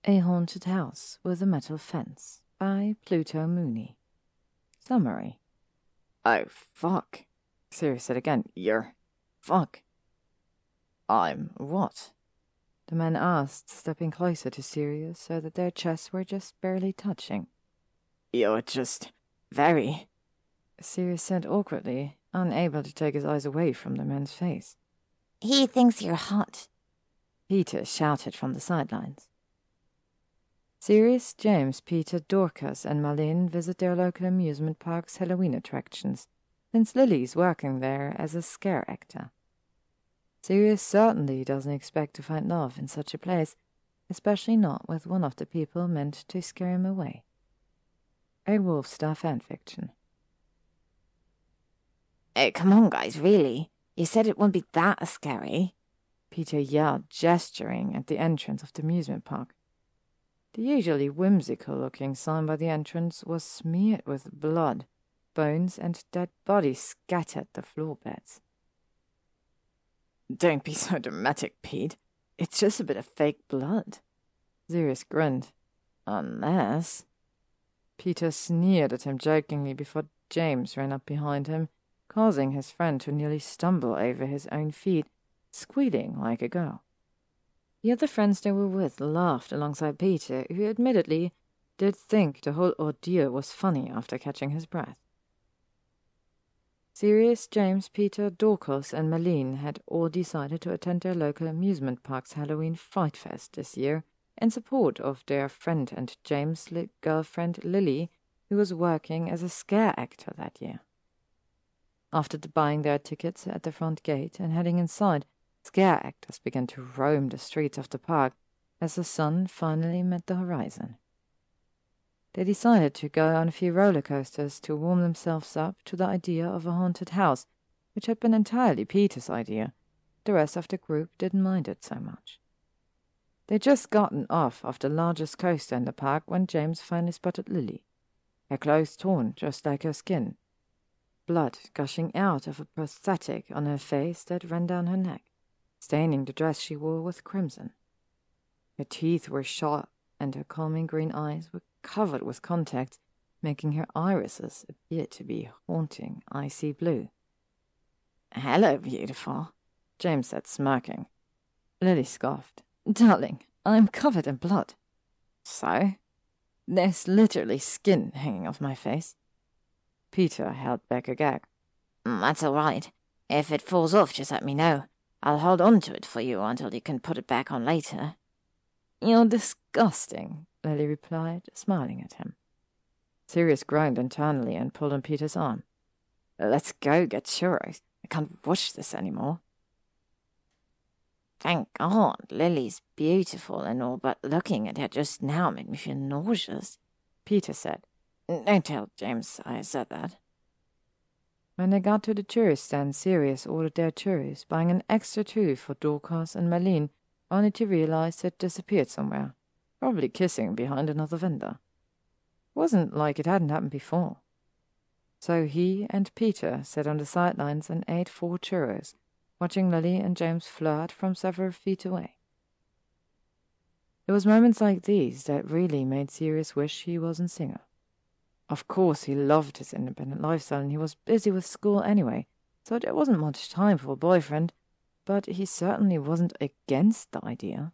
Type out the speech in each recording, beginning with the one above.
A Haunted House with a Metal Fence by plutomoony. Summary. Oh, fuck. Sirius said again. You're... fuck. I'm what? The man asked, stepping closer to Sirius so that their chests were just barely touching. You're just... very... Sirius said awkwardly, unable to take his eyes away from the man's face. He thinks you're hot, Peter shouted from the sidelines. Sirius, James, Peter, Dorcas, and Marlene visit their local amusement park's Halloween attractions, since Lily's working there as a scare actor. Sirius certainly doesn't expect to find love in such a place, especially not with one of the people meant to scare him away. A Wolfstar fanfiction. Oh, come on, guys, really? You said it wouldn't be that scary. Peter yelled, gesturing at the entrance of the amusement park. The usually whimsical-looking sign by the entrance was smeared with blood, bones, and dead bodies scattered the floor beds. Don't be so dramatic, Pete. It's just a bit of fake blood. Sirius grinned. Unless... Peter sneered at him jokingly before James ran up behind him, causing his friend to nearly stumble over his own feet, squealing like a girl. The other friends they were with laughed alongside Peter, who admittedly did think the whole ordeal was funny after catching his breath. Sirius, James, Peter, Dorcas, and Marlene had all decided to attend their local amusement park's Halloween Fright Fest this year in support of their friend and James' girlfriend Lily, who was working as a scare actor that year. After buying their tickets at the front gate and heading inside, scare actors began to roam the streets of the park as the sun finally met the horizon. They decided to go on a few roller coasters to warm themselves up to the idea of a haunted house, which had been entirely Peter's idea. The rest of the group didn't mind it so much. They'd just gotten off of the largest coaster in the park when James finally spotted Lily, her clothes torn just like her skin, blood gushing out of a prosthetic on her face that ran down her neck, staining the dress she wore with crimson. Her teeth were sharp, and her calming green eyes were covered with contacts, making her irises appear to be haunting icy blue. "Hello, beautiful," James said, smirking. Lily scoffed. "Darling, I'm covered in blood." "So?" "There's literally skin hanging off my face." Peter held back a gag. That's all right. If it falls off, just let me know. I'll hold on to it for you until you can put it back on later." "You're disgusting," Lily replied, smiling at him. Sirius groaned internally and pulled on Peter's arm. "Let's go get churros. I can't watch this anymore." Thank God, Lily's beautiful and all, but looking at her just now made me feel nauseous, Peter said. "Don't tell James I said that." When they got to the churros stand, Sirius ordered their churros, buying an extra 2 for Dorcas and Marlene, only to realize they'd disappeared somewhere, probably kissing behind another vendor. Wasn't like it hadn't happened before. So he and Peter sat on the sidelines and ate 4 churros, watching Lily and James flirt from several feet away. It was moments like these that really made Sirius wish he wasn't single. Of course, he loved his independent lifestyle and he was busy with school anyway, so there wasn't much time for a boyfriend, but he certainly wasn't against the idea.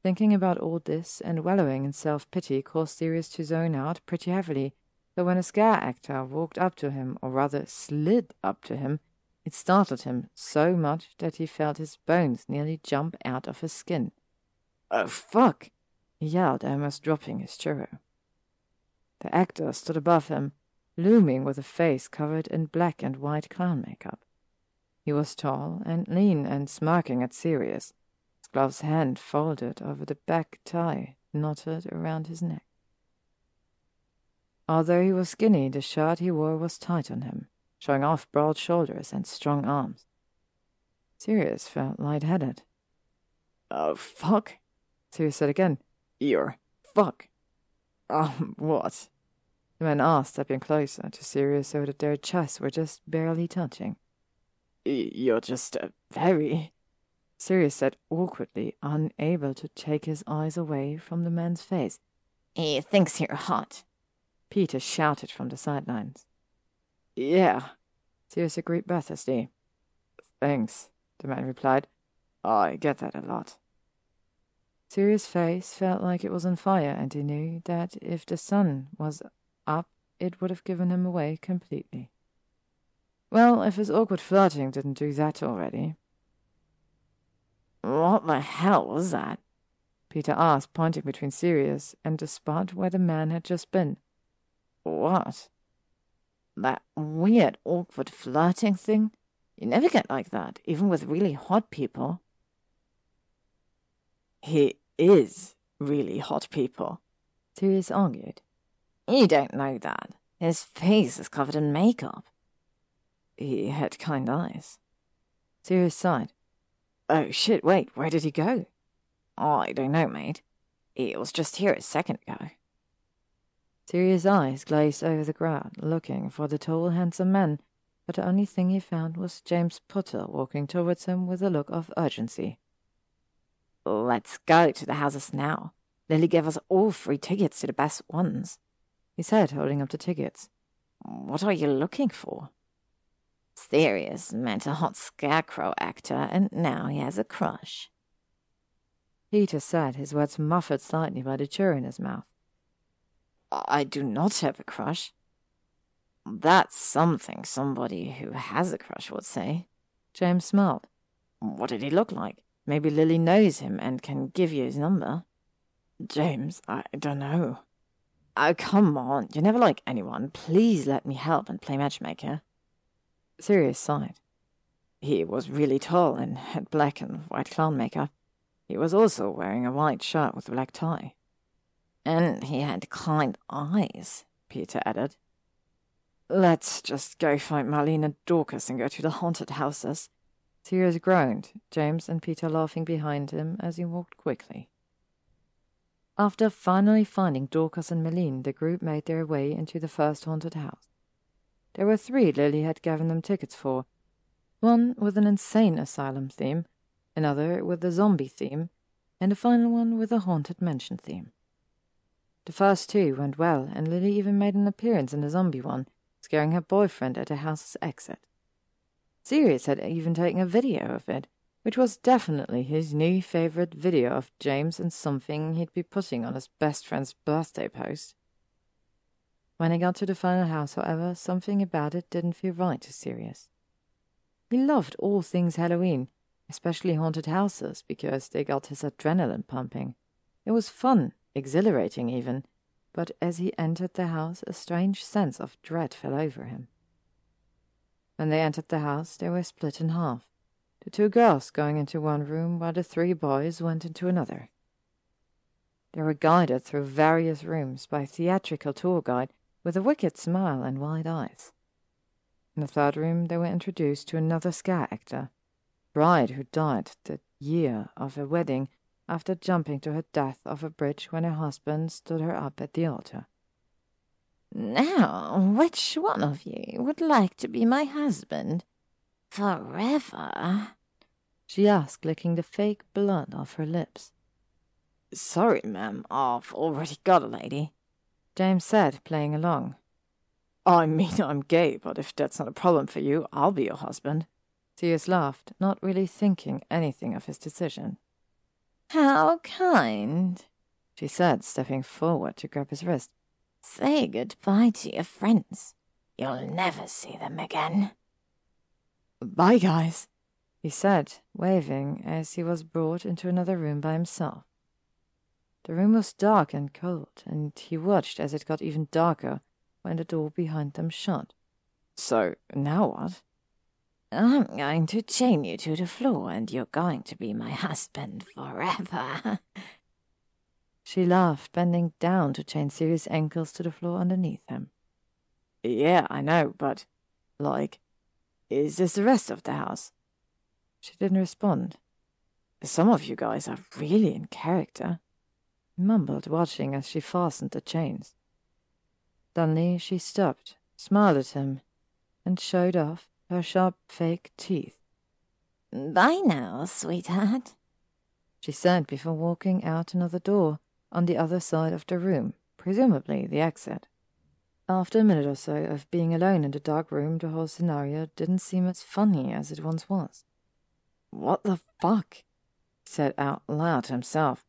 Thinking about all this and wallowing in self-pity caused Sirius to zone out pretty heavily, so when a scare actor walked up to him, or rather slid up to him, it startled him so much that he felt his bones nearly jump out of his skin. "Oh, fuck!" he yelled, almost dropping his churro. The actor stood above him, looming with a face covered in black and white clown makeup. He was tall and lean and smirking at Sirius, his gloved hand folded over the back tie knotted around his neck. Although he was skinny, the shirt he wore was tight on him, showing off broad shoulders and strong arms. Sirius felt lightheaded. "Oh, fuck," Sirius said again. "You're fuck." What?" the man asked, stepping closer to Sirius so that their chests were just barely touching. "You're just very..." Sirius said awkwardly, unable to take his eyes away from the man's face. He thinks you're hot. Peter shouted from the sidelines. Yeah, Sirius agreed breathlessly. Thanks, the man replied. I get that a lot. Sirius' face felt like it was on fire, and he knew that if the sun was up, it would have given him away completely. Well, if his awkward flirting didn't do that already. What the hell was that? Peter asked, pointing between Sirius and the spot where the man had just been. What? That weird, awkward flirting thing? You never get like that, even with really hot people. He is really hot people, Sirius argued. You don't know that. His face is covered in makeup. He had kind eyes. Sirius sighed. Oh shit, wait, where did he go? I don't know, mate. He was just here a second ago. Sirius' eyes glazed over the crowd, looking for the tall, handsome man, but the only thing he found was James Potter walking towards him with a look of urgency. Let's go to the houses now. Lily gave us all free tickets to the best ones, he said, holding up the tickets. What are you looking for? Sirius met a hot scarecrow actor, and now he has a crush. Peter said, his words muffled slightly by the chew in his mouth. I do not have a crush. That's something somebody who has a crush would say. James smiled. What did he look like? Maybe Lily knows him and can give you his number. James, I don't know. Oh, come on. You never like anyone. Please let me help and play matchmaker. Sirius sighed. He was really tall and had black and white clown makeup. He was also wearing a white shirt with a black tie. And he had kind eyes, Peter added. Let's just go find Marlene and Dorcas and go to the haunted houses. Sirius groaned, James and Peter laughing behind him as he walked quickly. After finally finding Dorcas and Marlene, the group made their way into the first haunted house. There were 3 Lily had given them tickets for, one with an insane asylum theme, another with a zombie theme, and the final one with a haunted mansion theme. The first 2 went well, and Lily even made an appearance in the zombie one, scaring her boyfriend at the house's exit. Sirius had even taken a video of it, which was definitely his new favorite video of James and something he'd be putting on his best friend's birthday post. When he got to the final house, however, something about it didn't feel right to Sirius. He loved all things Halloween, especially haunted houses, because they got his adrenaline pumping. It was fun, exhilarating even, but as he entered the house, a strange sense of dread fell over him. When they entered the house, they were split in half, the 2 girls going into one room while the 3 boys went into another. They were guided through various rooms by a theatrical tour guide with a wicked smile and wide eyes. In the 3rd room, they were introduced to another scare actor, bride who died the year of her wedding after jumping to her death off a bridge when her husband stood her up at the altar. Now, which one of you would like to be my husband? Forever? She asked, licking the fake blood off her lips. Sorry, ma'am, I've already got a lady, James said, playing along. I mean, I'm gay, but if that's not a problem for you, I'll be your husband. Sirius laughed, not really thinking anything of his decision. How kind, she said, stepping forward to grab his wrist. Say goodbye to your friends. You'll never see them again. Bye, guys, he said, waving as he was brought into another room by himself. The room was dark and cold, and he watched as it got even darker when the door behind them shut. So, now what? I'm going to chain you to the floor, and you're going to be my husband forever. She laughed, bending down to chain Sirius' ankles to the floor underneath him. Yeah, I know, but, is this the rest of the house? She didn't respond. Some of you guys are really in character, he mumbled, watching as she fastened the chains. Suddenly she stopped, smiled at him, and showed off her sharp fake teeth. Bye now, sweetheart, she said before walking out another door on the other side of the room, presumably the exit. After a minute or so of being alone in the dark room, the whole scenario didn't seem as funny as it once was. What the fuck? He said out loud to himself.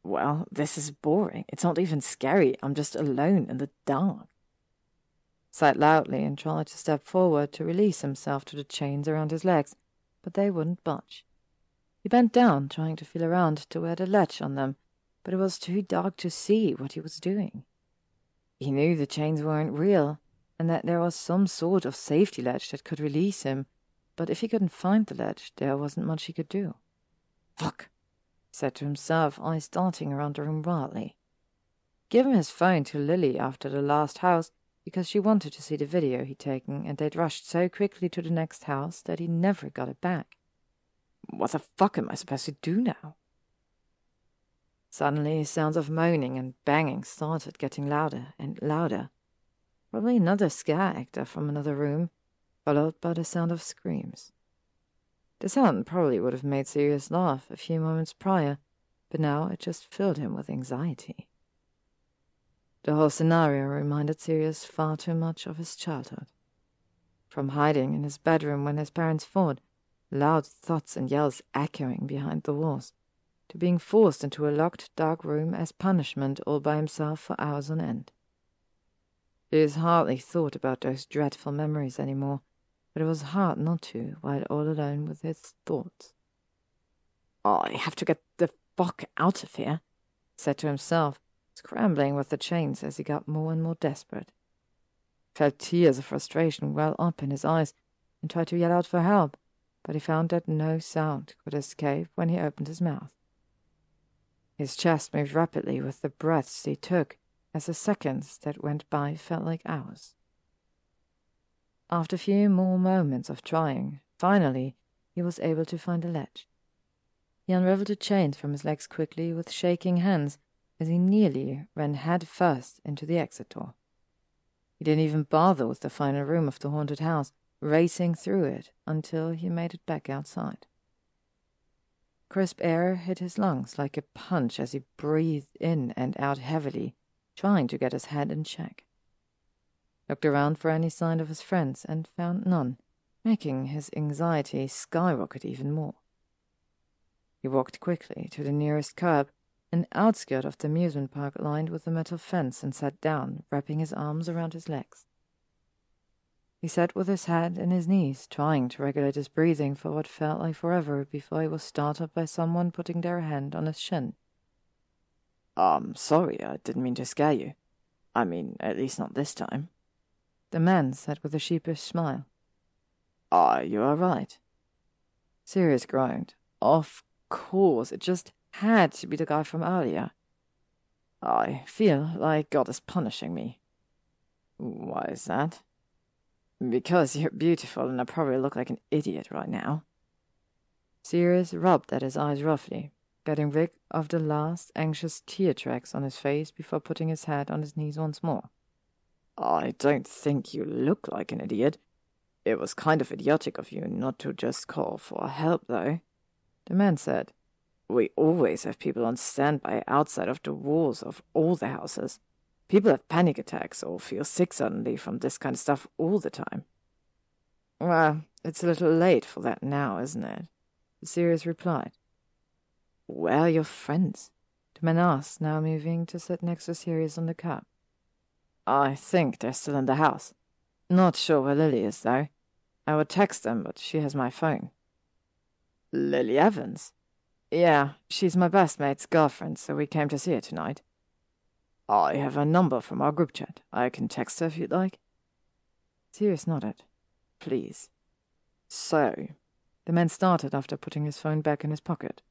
Well, this is boring. It's not even scary. I'm just alone in the dark. Sighed loudly and tried to step forward to release himself to the chains around his legs, but they wouldn't budge. He bent down, trying to feel around to where the latch on them, but it was too dark to see what he was doing. He knew the chains weren't real, and that there was some sort of safety latch that could release him, but if he couldn't find the latch, there wasn't much he could do. Fuck, he said to himself, eyes darting around the room wildly. Give him his phone to Lily after the last house, because she wanted to see the video he'd taken, and they'd rushed so quickly to the next house that he never got it back. What the fuck am I supposed to do now? Suddenly, sounds of moaning and banging started getting louder and louder. Probably another scare actor from another room, followed by the sound of screams. The sound probably would have made Sirius laugh a few moments prior, but now it just filled him with anxiety. The whole scenario reminded Sirius far too much of his childhood. From hiding in his bedroom when his parents fought, loud thoughts and yells echoing behind the walls, to being forced into a locked, dark room as punishment all by himself for hours on end. Sirius hardly thought about those dreadful memories anymore, but it was hard not to while all alone with his thoughts. I have to get the fuck out of here, he said to himself, scrambling with the chains as he got more and more desperate. He felt tears of frustration well up in his eyes and tried to yell out for help, but he found that no sound could escape when he opened his mouth. His chest moved rapidly with the breaths he took, as the seconds that went by felt like hours. After a few more moments of trying, finally he was able to find a latch. He unraveled the chains from his legs quickly with shaking hands as he nearly ran head first into the exit door. He didn't even bother with the final room of the haunted house, racing through it until he made it back outside. Crisp air hit his lungs like a punch as he breathed in and out heavily, trying to get his head in check. Looked around for any sign of his friends and found none, making his anxiety skyrocket even more. He walked quickly to the nearest curb, an outskirt of the amusement park lined with a metal fence, and sat down, wrapping his arms around his legs. He sat with his head in his knees, trying to regulate his breathing for what felt like forever before he was startled by someone putting their hand on his shin. Sorry, I didn't mean to scare you. I mean, at least not this time, the man said with a sheepish smile. You all right? Sirius groaned. Of course, it just had to be the guy from earlier. I feel like God is punishing me. Why is that? Because you're beautiful and I probably look like an idiot right now. Sirius rubbed at his eyes roughly, getting rid of the last anxious tear tracks on his face before putting his head on his knees once more. I don't think you look like an idiot. It was kind of idiotic of you not to just call for help, though, the man said. We always have people on standby outside of the walls of all the houses. People have panic attacks or feel sick suddenly from this kind of stuff all the time. Well, it's a little late for that now, isn't it? Sirius replied. Where are your friends? The man asked, now moving to sit next to Sirius on the curb. I think they're still in the house. Not sure where Lily is, though. I would text them, but she has my phone. Lily Evans? Yeah, she's my best mate's girlfriend, so we came to see her tonight. I have her number from our group chat. I can text her if you'd like. Sirius nodded. Please. So, the man started after putting his phone back in his pocket.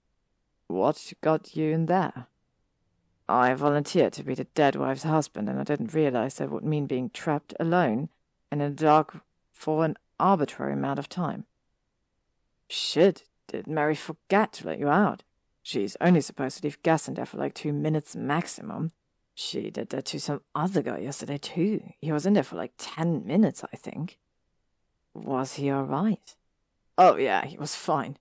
What got you in there? I volunteered to be the dead wife's husband, and I didn't realize that would mean being trapped alone and in the dark for an arbitrary amount of time. Shit, did Mary forget to let you out? She's only supposed to leave gas in there for like 2 minutes maximum. She did that to some other guy yesterday, too. He was in there for like 10 minutes, I think. Was he all right? Oh, yeah, he was fine.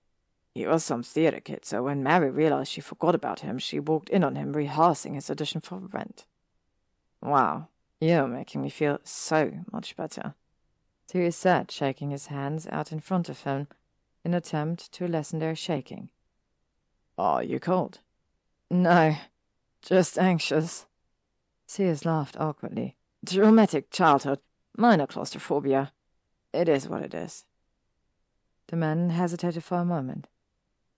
He was some theatre kid, so when Mary realized she forgot about him, she walked in on him rehearsing his audition for Rent. Wow, you're making me feel so much better, Sirius said, shaking his hands out in front of him in an attempt to lessen their shaking. Are you cold? No, just anxious. Sirius laughed awkwardly. Traumatic childhood, minor claustrophobia. It is what it is. The man hesitated for a moment.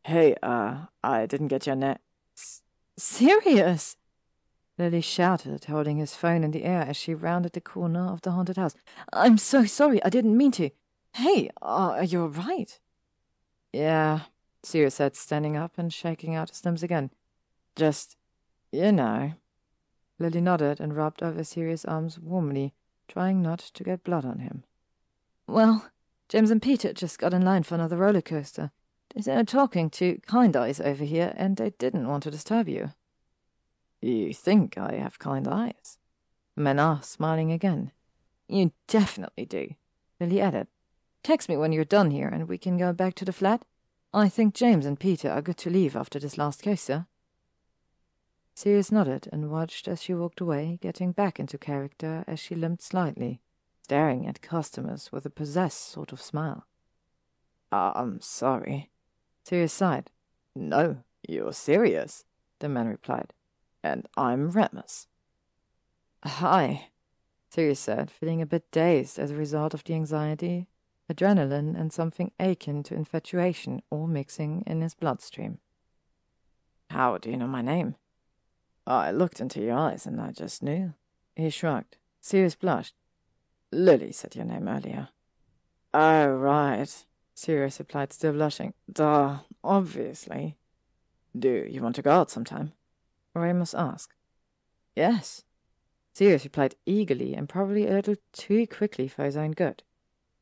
Hey, I didn't get your name. Sirius! Lily shouted, holding his phone in the air as she rounded the corner of the haunted house. I'm so sorry, I didn't mean to. Hey, are you all right? Yeah, Sirius said, standing up and shaking out his limbs again. Just, you know. Lily nodded and rubbed over Sirius' arms warmly, trying not to get blood on him. Well, James and Peter just got in line for another roller coaster. They're talking to Kind Eyes over here, and they didn't want to disturb you. You think I have kind eyes? The man asked, smiling again. You definitely do, Lily added. Text me when you're done here, and we can go back to the flat. I think James and Peter are good to leave after this last coaster. Sirius nodded and watched as she walked away, getting back into character as she limped slightly, staring at customers with a possessed sort of smile. I'm sorry. Sirius sighed. No, you're serious, the man replied. And I'm Remus. Hi, Sirius said, feeling a bit dazed as a result of the anxiety, adrenaline, and something akin to infatuation all mixing in his bloodstream. How do you know my name? I looked into your eyes and I just knew. He shrugged. Sirius blushed. Lily said your name earlier. Oh, right, Sirius replied, still blushing. Duh, obviously. Do you want to go out sometime? Remus asked. Yes. Sirius replied eagerly and probably a little too quickly for his own good.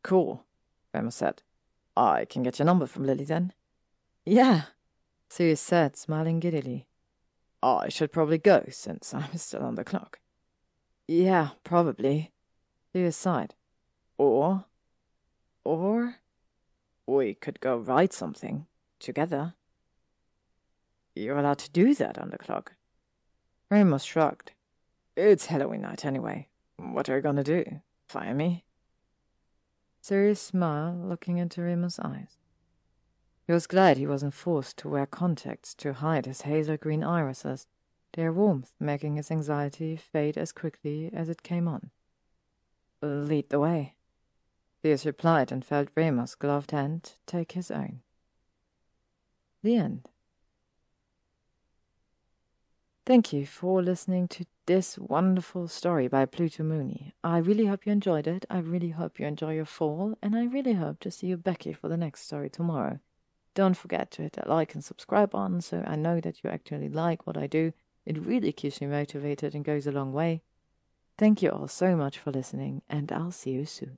Cool, Remus said. I can get your number from Lily then? Yeah, Sirius said, smiling giddily. I should probably go, since I'm still on the clock. Yeah, probably, Sirius sighed. Or we could go write something together. You're allowed to do that on the clock. Remus shrugged. It's Halloween night anyway. What are you gonna do? Fire me? Sirius smiled, looking into Remus' eyes. He was glad he wasn't forced to wear contacts to hide his hazel-green irises, their warmth making his anxiety fade as quickly as it came on. Lead the way, Sirius replied and felt Remus' gloved hand take his own. The end. Thank you for listening to this wonderful story by plutomoony. I really hope you enjoyed it. I really hope you enjoy your fall, and I really hope to see you back here for the next story tomorrow. Don't forget to hit that like and subscribe button so I know that you actually like what I do. It really keeps me motivated and goes a long way. Thank you all so much for listening, and I'll see you soon.